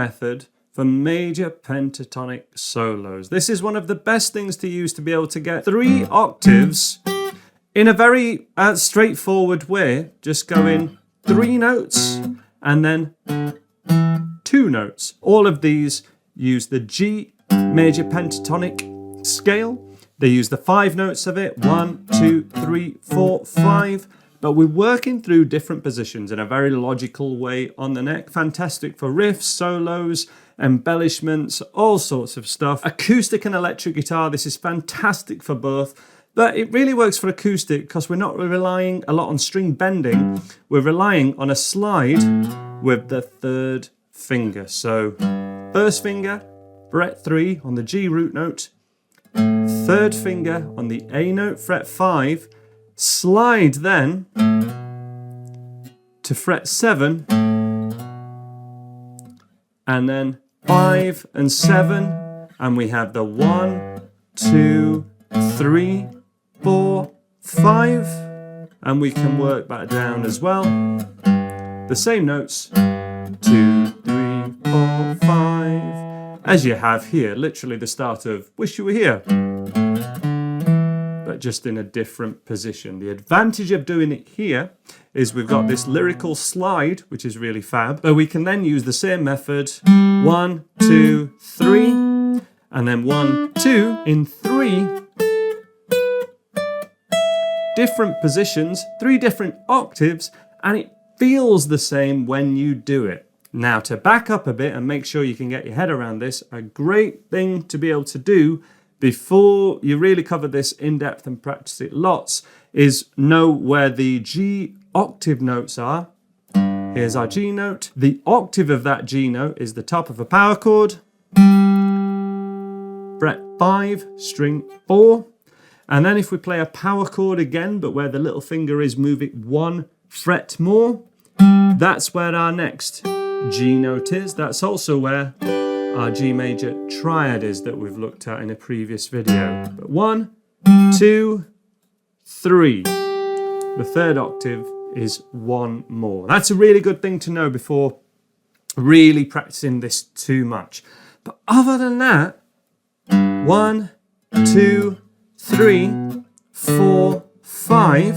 method for major pentatonic solos. This is one of the best things to use to be able to get 3 octaves in a very straightforward way. Just go in 3 notes and then 2 notes. All of these use the G major pentatonic scale. They use the 5 notes of it, 1, 2, 3, 4, 5. But we're working through different positions in a very logical way on the neck. Fantastic for riffs, solos, embellishments, all sorts of stuff. Acoustic and electric guitar, this is fantastic for both. But it really works for acoustic because we're not relying a lot on string bending. We're relying on a slide with the 3rd finger. So 1st finger, fret 3 on the G root note. 3rd finger on the A note, fret 5. Slide then to fret 7. And then 5 and 7. And we have the 1, 2, 3, 4, 5. And we can work that down as well. The same notes. 2, 3, 4, 5. As you have here, literally the start of Wish You Were Here. But just in a different position. The advantage of doing it here is we've got this lyrical slide, which is really fab. But we can then use the same method. 1, 2, 3. And then 1, 2 in 3 different positions, 3 different octaves, and it feels the same when you do it. Now, to back up a bit and make sure you can get your head around this, a great thing to be able to do before you really cover this in depth and practice it lots is know where the G octave notes are. Here's our G note. The octave of that G note is the top of a power chord. Fret 5, string 4. And then if we play a power chord again, but where the little finger is moving 1 fret more, that's where our next G note is. That's also where our G major triad is that we've looked at in a previous video. But 1, 2, 3. The 3rd octave is 1 more. That's a really good thing to know before really practicing this too much. But other than that, 1, 2, 3, 4, 5.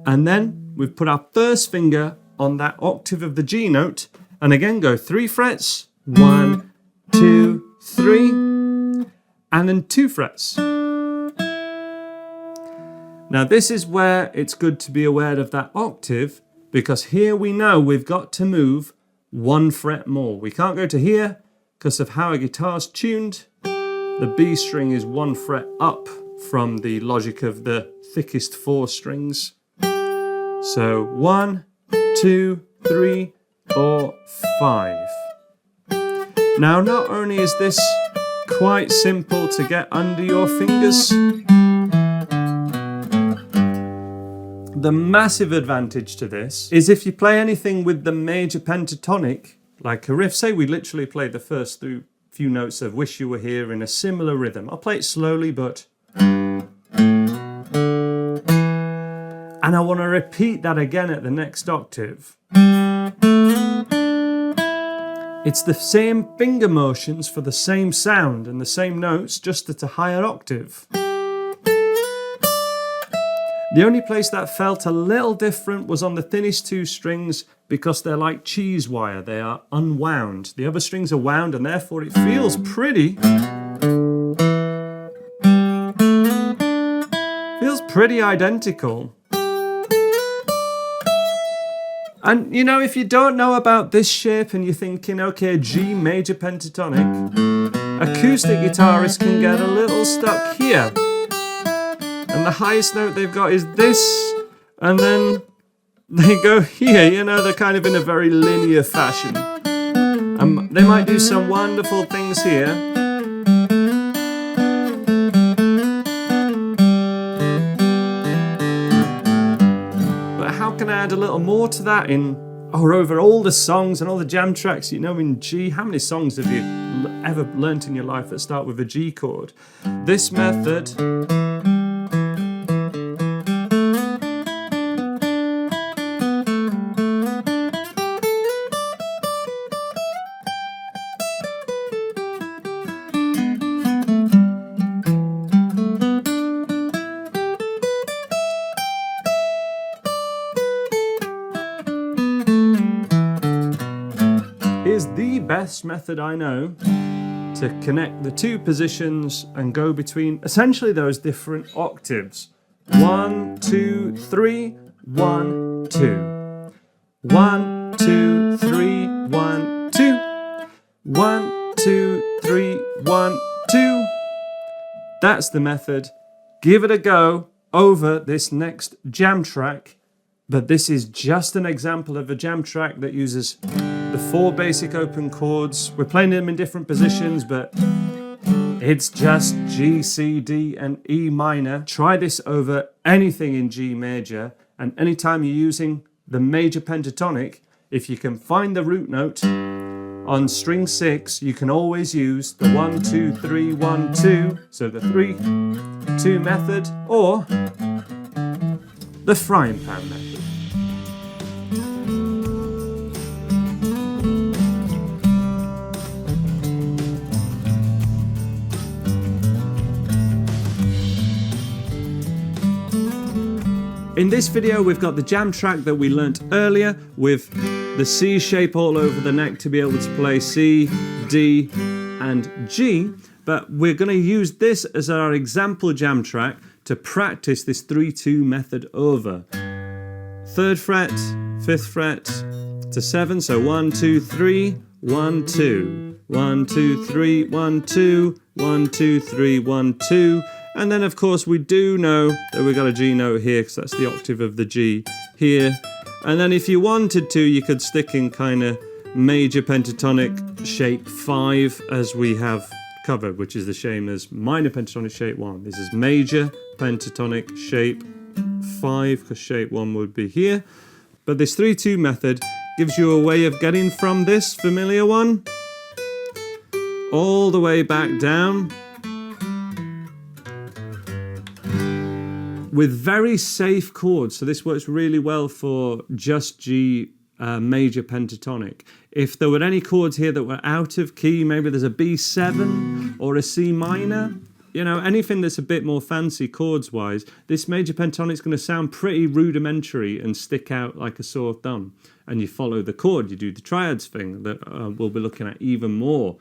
And then we've put our 1st finger on that octave of the G note, and again go 3 frets, 1, 2, 3, and then 2 frets. Now this is where it's good to be aware of that octave, because here we know we've got to move 1 fret more. We can't go to here because of how a guitar's tuned. The B string is 1 fret up from the logic of the thickest 4 strings. So 1, 2, 3, 4, 5. Now, not only is this quite simple to get under your fingers, the massive advantage to this is if you play anything with the major pentatonic, like a riff, say we literally play the first few notes of Wish You Were Here in a similar rhythm. I'll play it slowly, but... And I want to repeat that again at the next octave. It's the same finger motions for the same sound and the same notes, just at a higher octave. The only place that felt a little different was on the thinnest 2 strings, because they're like cheese wire, they are unwound. The other strings are wound and therefore it feels pretty. Feels pretty identical. And you know, if you don't know about this shape and you're thinking, okay, G major pentatonic, acoustic guitarists can get a little stuck here. And the highest note they've got is this, and then they go here, you know, they're kind of in a very linear fashion. They might do some wonderful things here. But how can I add a little more to that or over all the songs and all the jam tracks, you know, in G? How many songs have you ever learnt in your life that start with a G chord? This method... best method I know to connect the two positions and go between essentially those different octaves. 1, 2, 3, 1, 2. 1, 2, 3, 1, 2. 1, 2, 3, 1, 2. That's the method. Give it a go over this next jam track. But this is just an example of a jam track that uses the 4 basic open chords. We're playing them in different positions, but it's just G, C, D, and E minor. Try this over anything in G major, and anytime you're using the major pentatonic, if you can find the root note on string 6, you can always use the 1, 2, 3, 1, 2, so the 3, 2 method, or the frying pan method. In this video, we've got the jam track that we learnt earlier with the C shape all over the neck to be able to play C, D, and G. But we're going to use this as our example jam track to practice this 3-2 method over. 3rd fret, 5th fret to 7. So 1, 2, 3, 1, 2. 1, 2, 3, 1, 2. 1, 2, 3, 1, 2. And then, of course, we do know that we've got a G note here because that's the octave of the G here. And then if you wanted to, you could stick in kind of major pentatonic shape 5 as we have covered, which is the same as minor pentatonic shape 1. This is major pentatonic shape 5 because shape 1 would be here. But this 3-2 method gives you a way of getting from this familiar one all the way back down, with very safe chords. So this works really well for just G major pentatonic. If there were any chords here that were out of key, maybe there's a B7 or a C minor, you know, anything that's a bit more fancy chords wise, this major pentatonic is going to sound pretty rudimentary and stick out like a sore thumb. And you follow the chord, you do the triads thing that we'll be looking at even more.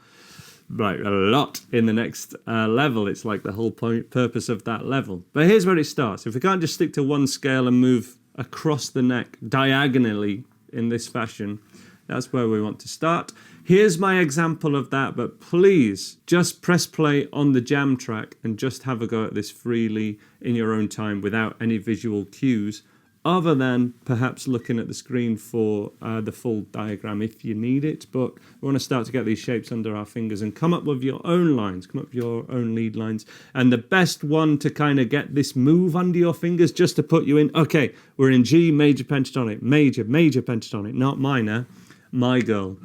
Right, a lot in the next level. It's like the whole purpose of that level. But here's where it starts. If we can't just stick to one scale and move across the neck diagonally in this fashion, that's where we want to start. Here's my example of that, but please just press play on the jam track and just have a go at this freely in your own time without any visual cues, other than perhaps looking at the screen for the full diagram if you need it. But we want to start to get these shapes under our fingers and come up with your own lines, come up with your own lead lines. And the best one to kind of get this move under your fingers, just to put you in, okay, we're in G major pentatonic, major pentatonic, not minor, my girl.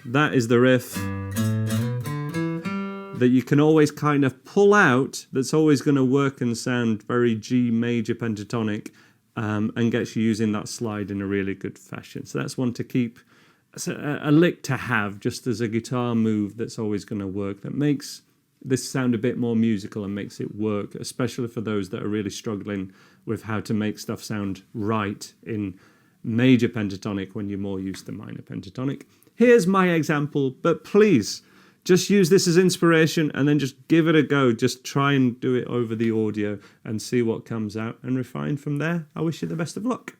That is the riff that you can always kind of pull out, that's always going to work and sound very G major pentatonic, and gets you using that slide in a really good fashion. So that's one to keep, a lick to have just as a guitar move that's always going to work, that makes this sound a bit more musical and makes it work, especially for those that are really struggling with how to make stuff sound right in major pentatonic when you're more used to minor pentatonic. Here's my example, but please, just use this as inspiration and then just give it a go. Just try and do it over the audio and see what comes out and refine from there. I wish you the best of luck.